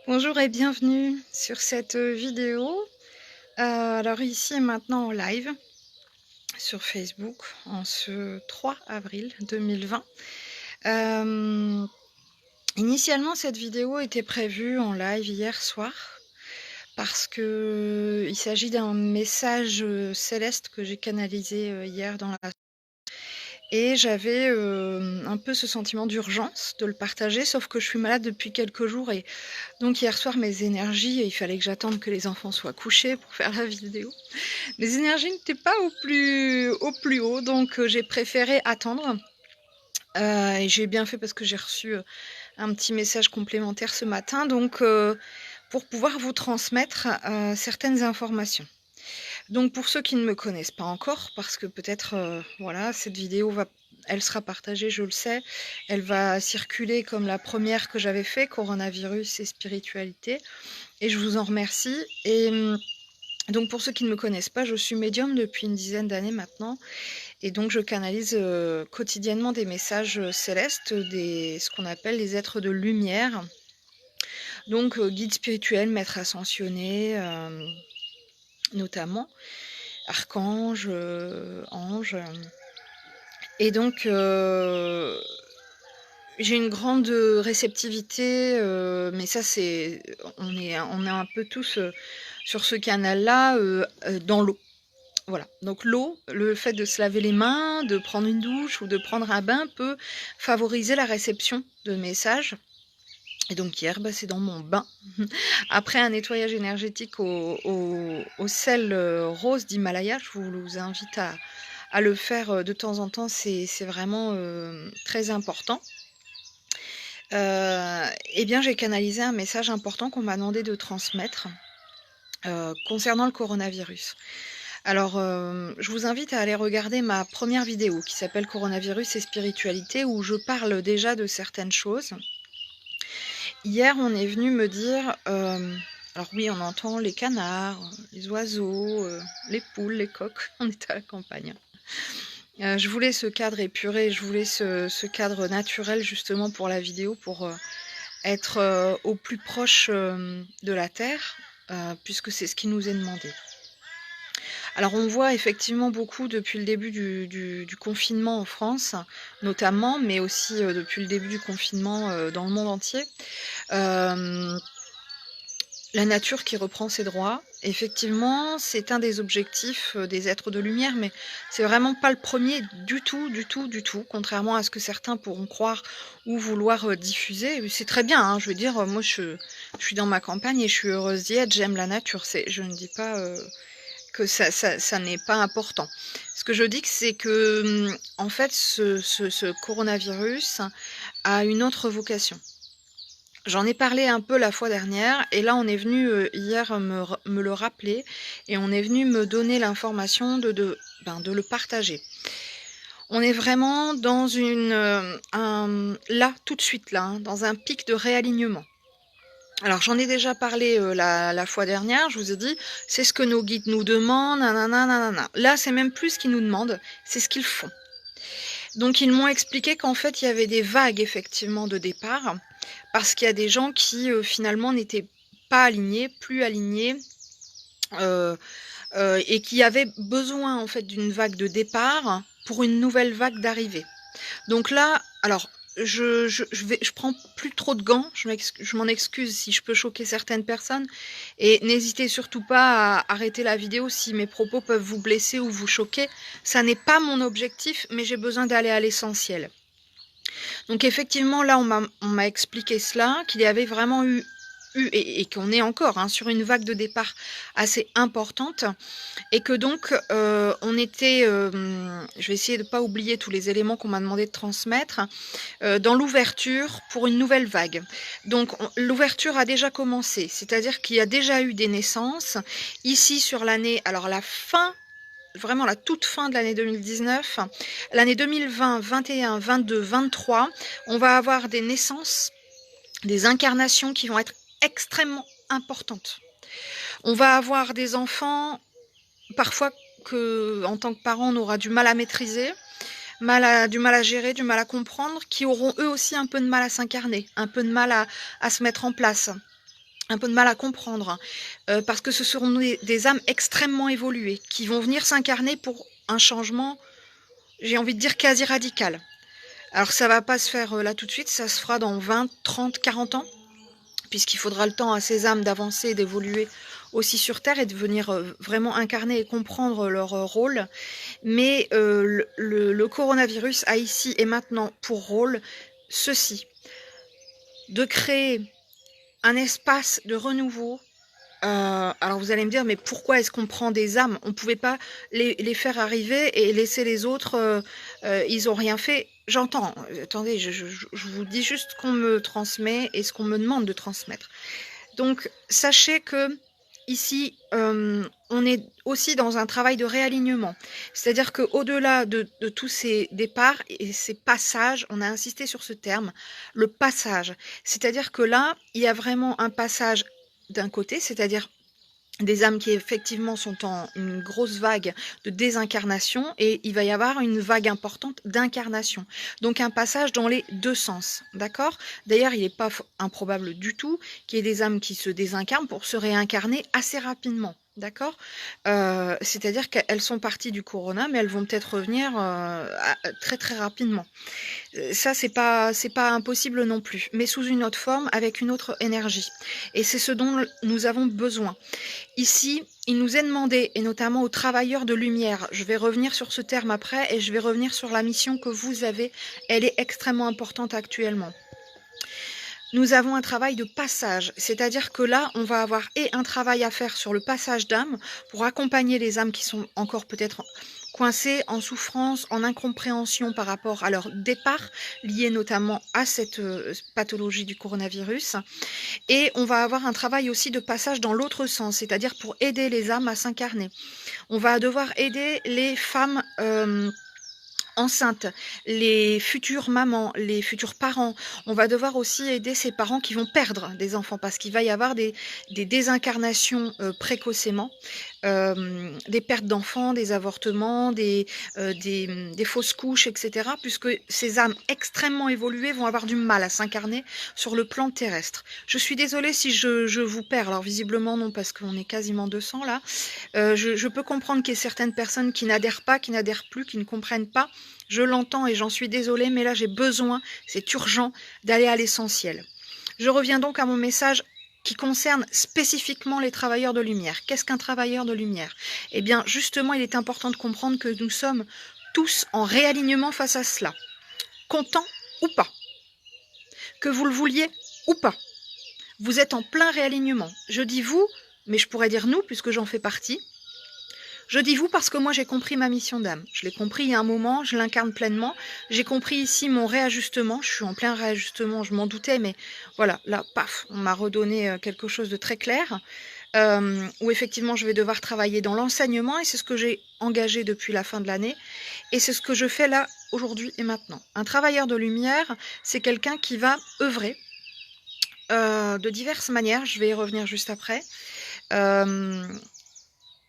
Bonjour et bienvenue sur cette vidéo. Alors ici et maintenant en live sur Facebook en ce 3 avril 2020. Initialement cette vidéo était prévue en live hier soir parce que il s'agit d'un message céleste que j'ai canalisé hier dans la... Et j'avais un peu ce sentiment d'urgence de le partager, sauf que je suis malade depuis quelques jours et donc hier soir mes énergies, il fallait que j'attende que les enfants soient couchés pour faire la vidéo. Mes énergies n'étaient pas au plus haut, donc j'ai préféré attendre. Et j'ai bien fait parce que j'ai reçu un petit message complémentaire ce matin, donc pour pouvoir vous transmettre certaines informations. Donc pour ceux qui ne me connaissent pas encore, parce que peut-être voilà, cette vidéo elle sera partagée, je le sais, elle va circuler comme la première que j'avais fait, coronavirus et spiritualité, et je vous en remercie. Et donc pour ceux qui ne me connaissent pas, je suis médium depuis une dizaine d'années maintenant, et donc je canalise quotidiennement des messages célestes, ce qu'on appelle les êtres de lumière, donc guides spirituels, maîtres ascensionnés notamment, archanges, anges. Et donc j'ai une grande réceptivité, mais ça c'est, on est un peu tous sur ce canal-là, dans l'eau. Voilà, donc l'eau, le fait de se laver les mains, de prendre une douche ou de prendre un bain peut favoriser la réception de messages. Et donc hier, c'est dans mon bain, après un nettoyage énergétique au sel rose d'Himalaya. Je vous invite à le faire de temps en temps, c'est vraiment très important. Eh bien, j'ai canalisé un message important qu'on m'a demandé de transmettre concernant le coronavirus. Alors, je vous invite à aller regarder ma première vidéo qui s'appelle Coronavirus et spiritualité, où je parle déjà de certaines choses. Hier, on est venu me dire, alors oui, on entend les canards, les oiseaux, les poules, les coqs, on est à la campagne. Je voulais ce cadre épuré, je voulais ce cadre naturel justement pour la vidéo, pour être au plus proche de la Terre, puisque c'est ce qui nous est demandé. Alors on voit effectivement beaucoup depuis le début du confinement en France, notamment, mais aussi depuis le début du confinement dans le monde entier, la nature qui reprend ses droits. Effectivement, c'est un des objectifs des êtres de lumière, mais c'est vraiment pas le premier du tout, du tout, du tout, contrairement à ce que certains pourront croire ou vouloir diffuser. C'est très bien, hein, je veux dire, moi je suis dans ma campagne et je suis heureuse d'y être, j'aime la nature. Je ne dis pas que ça n'est pas important. Ce que je dis, c'est que en fait, ce coronavirus a une autre vocation. J'en ai parlé un peu la fois dernière et là on est venu hier me le rappeler, et on est venu me donner l'information de le partager. On est vraiment dans là, tout de suite là, hein, dans un pic de réalignement. Alors j'en ai déjà parlé la fois dernière, je vous ai dit, c'est ce que nos guides nous demandent, nanana, nanana. Là c'est même plus ce qu'ils nous demandent, c'est ce qu'ils font. Donc ils m'ont expliqué qu'en fait il y avait des vagues effectivement de départ, parce qu'il y a des gens qui finalement n'étaient pas alignés, plus alignés, et qui avaient besoin en fait d'une vague de départ pour une nouvelle vague d'arrivée. Donc là, alors je prends plus trop de gants, je m'en excuse si je peux choquer certaines personnes, et n'hésitez surtout pas à arrêter la vidéo si mes propos peuvent vous blesser ou vous choquer. Ça n'est pas mon objectif, mais j'ai besoin d'aller à l'essentiel. Donc effectivement, là, on m'a expliqué cela, qu'il y avait vraiment eu et qu'on est encore sur une vague de départ assez importante, et que donc on était, je vais essayer de ne pas oublier tous les éléments qu'on m'a demandé de transmettre, dans l'ouverture pour une nouvelle vague. Donc l'ouverture a déjà commencé, c'est-à-dire qu'il y a déjà eu des naissances ici sur l'année, alors la fin, vraiment la toute fin de l'année 2019, l'année 2020, 21, 22, 23, on va avoir des naissances, des incarnations qui vont être extrêmement importantes. On va avoir des enfants, parfois que, en tant que parents, on aura du mal à maîtriser, du mal à gérer, du mal à comprendre, qui auront eux aussi un peu de mal à s'incarner, un peu de mal à se mettre en place. un peu de mal à comprendre, hein, parce que ce seront des âmes extrêmement évoluées qui vont venir s'incarner pour un changement, j'ai envie de dire quasi radical. Alors ça va pas se faire, là tout de suite, ça se fera dans 20, 30, 40 ans, puisqu'il faudra le temps à ces âmes d'avancer, d'évoluer aussi sur terre et de venir, vraiment incarner et comprendre leur, rôle. Mais, le coronavirus a ici et maintenant pour rôle ceci: de créer un espace de renouveau. Alors vous allez me dire: «Mais pourquoi est-ce qu'on prend des âmes? On pouvait pas les faire arriver et laisser les autres, ils ont rien fait». J'entends, attendez, je vous dis juste ce qu'on me transmet et ce qu'on me demande de transmettre. Donc sachez qu'ici, on est aussi dans un travail de réalignement. C'est-à-dire qu'au-delà de tous ces départs et ces passages, on a insisté sur ce terme, le passage. C'est-à-dire que là, il y a vraiment un passage d'un côté, c'est-à-dire des âmes qui effectivement sont en une grosse vague de désincarnation et il va y avoir une vague importante d'incarnation. Donc un passage dans les 2 sens, d'accord? D'ailleurs, il n'est pas improbable du tout qu'il y ait des âmes qui se désincarnent pour se réincarner assez rapidement. D'accord? C'est-à-dire qu'elles sont parties du corona, mais elles vont peut-être revenir, très, très rapidement. Ça, c'est pas impossible non plus, mais sous une autre forme, avec une autre énergie et c'est ce dont nous avons besoin. Ici, il nous est demandé, et notamment aux travailleurs de lumière, je vais revenir sur ce terme après et je vais revenir sur la mission que vous avez, elle est extrêmement importante actuellement. Nous avons un travail de passage, c'est-à-dire que là, on va avoir et un travail à faire sur le passage d'âmes pour accompagner les âmes qui sont encore peut-être coincées, en souffrance, en incompréhension par rapport à leur départ, lié notamment à cette pathologie du coronavirus. Et on va avoir un travail aussi de passage dans l'autre sens, c'est-à-dire pour aider les âmes à s'incarner. On va devoir aider les femmes enceintes, les futures mamans, les futurs parents. On va devoir aussi aider ces parents qui vont perdre des enfants parce qu'il va y avoir des désincarnations précocement, des pertes d'enfants, des avortements, des fausses couches, etc. Puisque ces âmes extrêmement évoluées vont avoir du mal à s'incarner sur le plan terrestre. Je suis désolée si je vous perds, alors visiblement non parce qu'on est quasiment 200 là. Je peux comprendre qu'il y ait certaines personnes qui n'adhèrent pas, qui n'adhèrent plus, qui ne comprennent pas. Je l'entends et j'en suis désolée, mais là j'ai besoin, c'est urgent, d'aller à l'essentiel. Je reviens donc à mon message qui concerne spécifiquement les travailleurs de lumière. Qu'est-ce qu'un travailleur de lumière? Eh bien, justement, il est important de comprendre que nous sommes tous en réalignement face à cela. Contents ou pas. Que vous le vouliez ou pas. Vous êtes en plein réalignement. Je dis vous, mais je pourrais dire nous, puisque j'en fais partie. Je dis vous parce que moi j'ai compris ma mission d'âme. Je l'ai compris il y a un moment, je l'incarne pleinement. J'ai compris ici mon réajustement. Je suis en plein réajustement, je m'en doutais, mais voilà, là, paf, on m'a redonné quelque chose de très clair. Où effectivement je vais devoir travailler dans l'enseignement et c'est ce que j'ai engagé depuis la fin de l'année. Et c'est ce que je fais là, aujourd'hui et maintenant. Un travailleur de lumière, c'est quelqu'un qui va œuvrer de diverses manières. Je vais y revenir juste après.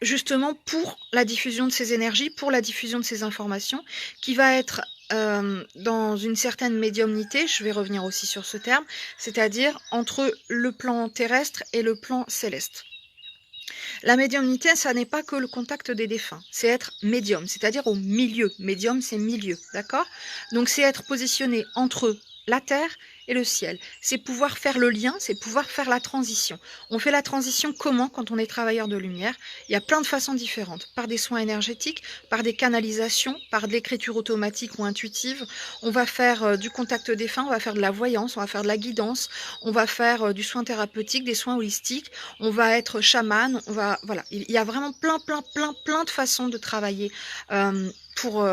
Justement pour la diffusion de ces énergies, pour la diffusion de ces informations, qui va être dans une certaine médiumnité, je vais revenir aussi sur ce terme, c'est-à-dire entre le plan terrestre et le plan céleste. La médiumnité, ça n'est pas que le contact des défunts, c'est être médium, c'est-à-dire au milieu. Médium, c'est milieu, d'accord? Donc c'est être positionné entre la terre et le ciel. C'est pouvoir faire le lien, c'est pouvoir faire la transition. On fait la transition comment quand on est travailleur de lumière? Il y a plein de façons différentes. Par des soins énergétiques, par des canalisations, par de l'écriture automatique ou intuitive. On va faire du contact défunt, on va faire de la voyance, on va faire de la guidance, on va faire du soin thérapeutique, des soins holistiques, on va être chaman, on va... Voilà, il y a vraiment plein de façons de travailler pour...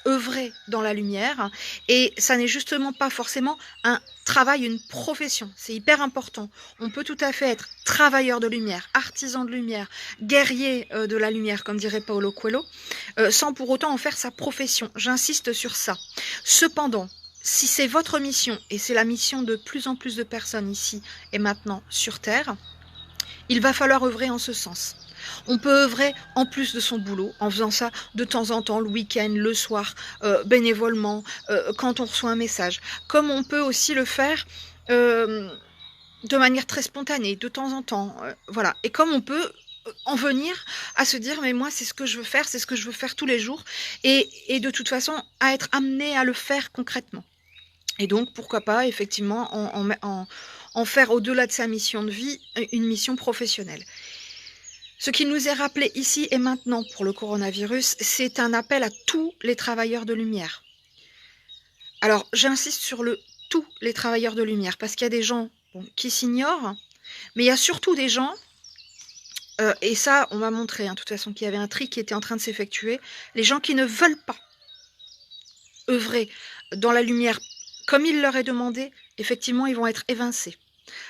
œuvrer dans la lumière et ça n'est justement pas forcément un travail, une profession, c'est hyper important. On peut tout à fait être travailleur de lumière, artisan de lumière, guerrier de la lumière comme dirait Paulo Coelho, sans pour autant en faire sa profession, j'insiste sur ça. Cependant, si c'est votre mission et c'est la mission de plus en plus de personnes ici et maintenant sur Terre, il va falloir œuvrer en ce sens. On peut œuvrer en plus de son boulot, en faisant ça de temps en temps, le week-end, le soir, bénévolement, quand on reçoit un message. Comme on peut aussi le faire de de manière très spontanée, de temps en temps, voilà. Et comme on peut en venir à se dire: «Mais moi, c'est ce que je veux faire, c'est ce que je veux faire tous les jours» et de toute façon, à être amené à le faire concrètement. Et donc, pourquoi pas effectivement en faire au-delà de sa mission de vie, une mission professionnelle. Ce qui nous est rappelé ici et maintenant pour le coronavirus, c'est un appel à tous les travailleurs de lumière. Alors, j'insiste sur le tous les travailleurs de lumière, parce qu'il y a des gens, bon, qui s'ignorent, mais il y a surtout des gens, et ça, on m'a montré, de toute façon, qu'il y avait un tri qui était en train de s'effectuer. Les gens qui ne veulent pas œuvrer dans la lumière comme il leur est demandé, effectivement, ils vont être évincés.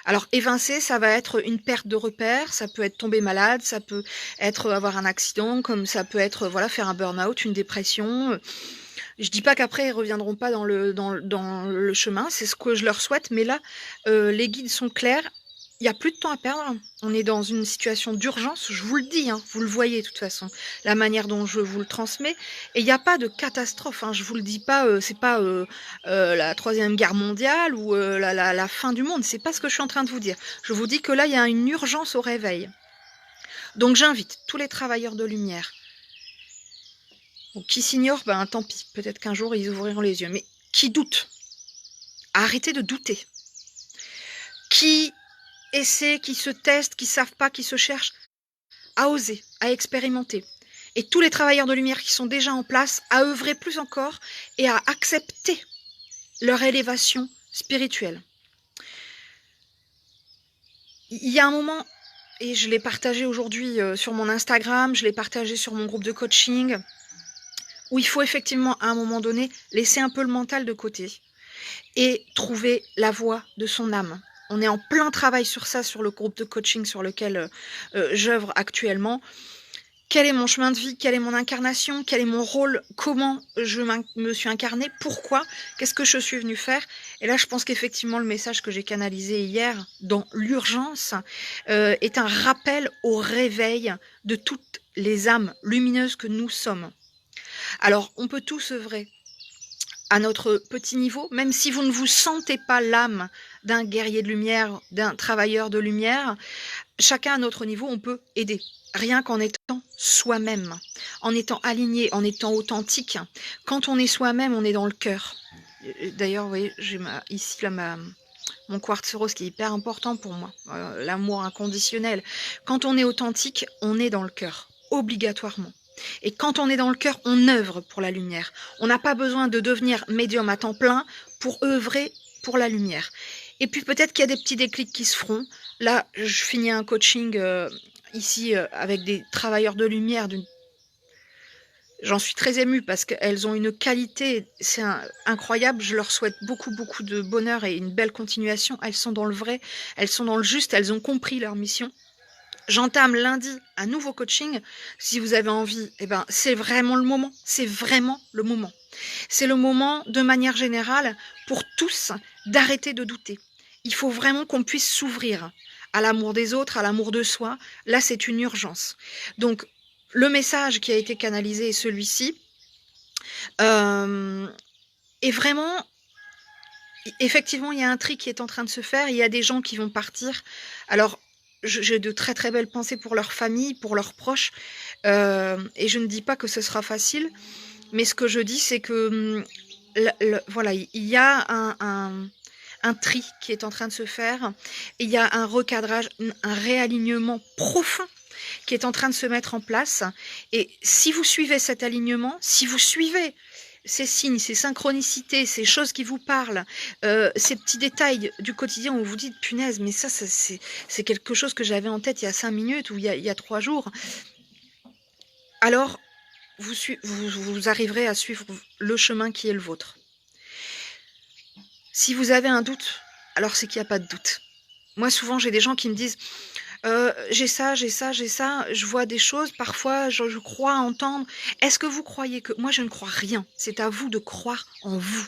Alors évincé, ça va être une perte de repères, ça peut être tomber malade, ça peut être avoir un accident, comme ça peut être, voilà, faire un burn-out, une dépression. Je dis pas qu'après ils reviendront pas dans le chemin, c'est ce que je leur souhaite, mais là, les guides sont clairs, il y a plus de temps à perdre. On est dans une situation d'urgence, je vous le dis, vous le voyez de toute façon, la manière dont je vous le transmets et il y a pas de catastrophe, je vous le dis pas, c'est pas, la 3e guerre mondiale ou, la fin du monde, c'est pas ce que je suis en train de vous dire. Je vous dis que là, il y a une urgence au réveil. Donc j'invite tous les travailleurs de lumière, donc qui s'ignorent, ben tant pis, peut-être qu'un jour ils ouvriront les yeux, mais qui doutent, à arrêter de douter. Qui essaient, qui se testent, qui savent pas, qui se cherchent, à oser, à expérimenter. Et tous les travailleurs de lumière qui sont déjà en place, à œuvrer plus encore et à accepter leur élévation spirituelle. Il y a un moment, et je l'ai partagé aujourd'hui sur mon Instagram, je l'ai partagé sur mon groupe de coaching, où il faut effectivement à un moment donné laisser un peu le mental de côté et trouver la voie de son âme. On est en plein travail sur ça, sur le groupe de coaching sur lequel j'œuvre actuellement. Quel est mon chemin de vie? Quelle est mon incarnation? Quel est mon rôle? Comment je me suis incarnée? Pourquoi? Qu'est-ce que je suis venue faire? Et là, je pense qu'effectivement, le message que j'ai canalisé hier dans l'urgence est un rappel au réveil de toutes les âmes lumineuses que nous sommes. Alors, on peut tous œuvrer à notre petit niveau, même si vous ne vous sentez pas l'âme d'un guerrier de lumière, d'un travailleur de lumière, chacun à notre niveau, on peut aider. Rien qu'en étant soi-même, en étant aligné, en étant authentique. Quand on est soi-même, on est dans le cœur. D'ailleurs, vous voyez, j'ai ici là, mon quartz rose qui est hyper important pour moi, l'amour inconditionnel. Quand on est authentique, on est dans le cœur, obligatoirement. Et quand on est dans le cœur, on œuvre pour la lumière. On n'a pas besoin de devenir médium à temps plein pour œuvrer pour la lumière. Et puis peut-être qu'il y a des petits déclics qui se feront. Là, je finis un coaching ici avec des travailleurs de lumière. J'en suis très émue parce qu'elles ont une qualité, c'est incroyable. Je leur souhaite beaucoup, beaucoup de bonheur et une belle continuation. Elles sont dans le vrai, elles sont dans le juste, elles ont compris leur mission. J'entame lundi un nouveau coaching. Si vous avez envie, c'est vraiment le moment. C'est vraiment le moment. C'est le moment, de manière générale, pour tous, d'arrêter de douter. Il faut vraiment qu'on puisse s'ouvrir à l'amour des autres, à l'amour de soi. Là, c'est une urgence. Donc, le message qui a été canalisé est celui-ci. Et vraiment, effectivement, il y a un tri qui est en train de se faire. Il y a des gens qui vont partir. Alors, j'ai de très très belles pensées pour leur famille, pour leurs proches, et je ne dis pas que ce sera facile, mais ce que je dis, c'est que voilà, il y a un tri qui est en train de se faire, il y a un recadrage, un réalignement profond qui est en train de se mettre en place, et si vous suivez cet alignement, si vous suivez ces signes, ces synchronicités, ces choses qui vous parlent, ces petits détails du quotidien où vous dites punaise, mais ça c'est quelque chose que j'avais en tête il y a 5 minutes ou il y a 3 jours. Alors, vous arriverez à suivre le chemin qui est le vôtre. Si vous avez un doute, alors c'est qu'il n'y a pas de doute. Moi, souvent, j'ai des gens qui me disent j'ai ça, je vois des choses, parfois je crois entendre. Est-ce que vous croyez que... Moi, je ne crois rien. C'est à vous de croire en vous.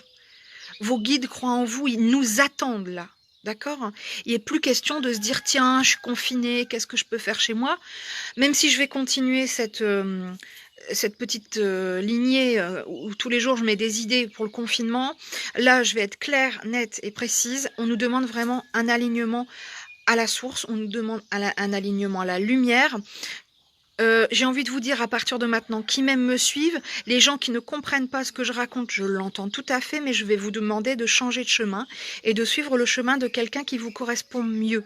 Vos guides croient en vous, ils nous attendent là. D'accord? Il n'est plus question de se dire, tiens, je suis confinée, qu'est-ce que je peux faire chez moi? Même si je vais continuer cette petite lignée où tous les jours je mets des idées pour le confinement, là, je vais être claire, nette et précise. On nous demande vraiment un alignement à la source, on nous demande un alignement à la lumière. J'ai envie de vous dire à partir de maintenant, qui même me suivent, les gens qui ne comprennent pas ce que je raconte, je l'entends tout à fait, mais je vais vous demander de changer de chemin et de suivre le chemin de quelqu'un qui vous correspond mieux.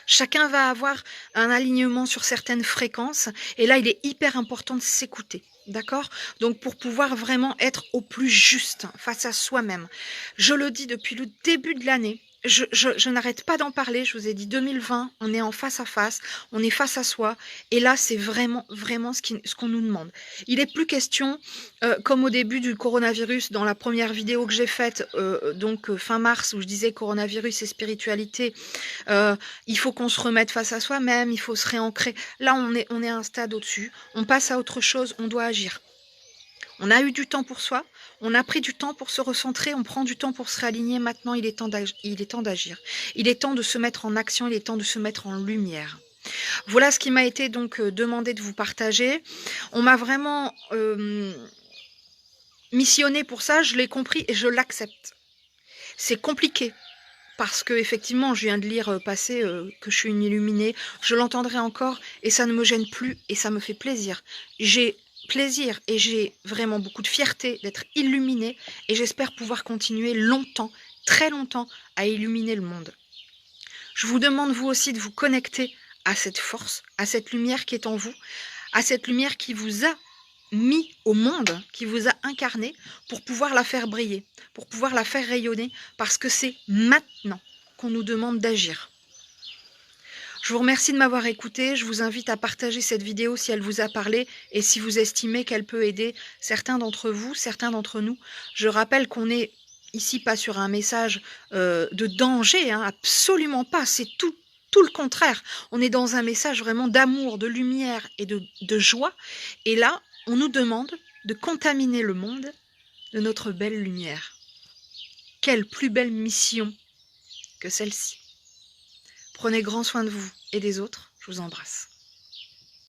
Chacun va avoir un alignement sur certaines fréquences et là, il est hyper important de s'écouter. D'accord? Donc pour pouvoir vraiment être au plus juste face à soi-même. Je le dis depuis le début de l'année, je n'arrête pas d'en parler, je vous ai dit 2020, on est en face à face, on est face à soi et là c'est vraiment, vraiment ce qu'on nous demande. Il n'est plus question, comme au début du coronavirus, dans la première vidéo que j'ai faite, fin mars, où je disais coronavirus et spiritualité, il faut qu'on se remette face à soi-même, il faut se réancrer. Là on est à un stade au-dessus, on passe à autre chose, on doit agir. On a eu du temps pour soi, on a pris du temps pour se recentrer, on prend du temps pour se réaligner. Maintenant, il est temps d'agir. Il est temps de se mettre en action, il est temps de se mettre en lumière. Voilà ce qui m'a été donc demandé de vous partager. On m'a vraiment missionné pour ça, je l'ai compris et je l'accepte. C'est compliqué. Parce que effectivement, je viens de lire passer que je suis une illuminée, je l'entendrai encore et ça ne me gêne plus et ça me fait plaisir. J'ai plaisir et j'ai vraiment beaucoup de fierté d'être illuminée et j'espère pouvoir continuer longtemps, très longtemps, à illuminer le monde. Je vous demande vous aussi de vous connecter à cette force, à cette lumière qui est en vous, à cette lumière qui vous a mis au monde, qui vous a incarné pour pouvoir la faire briller, pour pouvoir la faire rayonner, parce que c'est maintenant qu'on nous demande d'agir. Je vous remercie de m'avoir écouté, je vous invite à partager cette vidéo si elle vous a parlé et si vous estimez qu'elle peut aider certains d'entre vous, certains d'entre nous. Je rappelle qu'on est ici pas sur un message de danger, hein, absolument pas, c'est tout le contraire. On est dans un message vraiment d'amour, de lumière et de joie. Et là, on nous demande de contaminer le monde de notre belle lumière. Quelle plus belle mission que celle-ci. Prenez grand soin de vous et des autres. Je vous embrasse.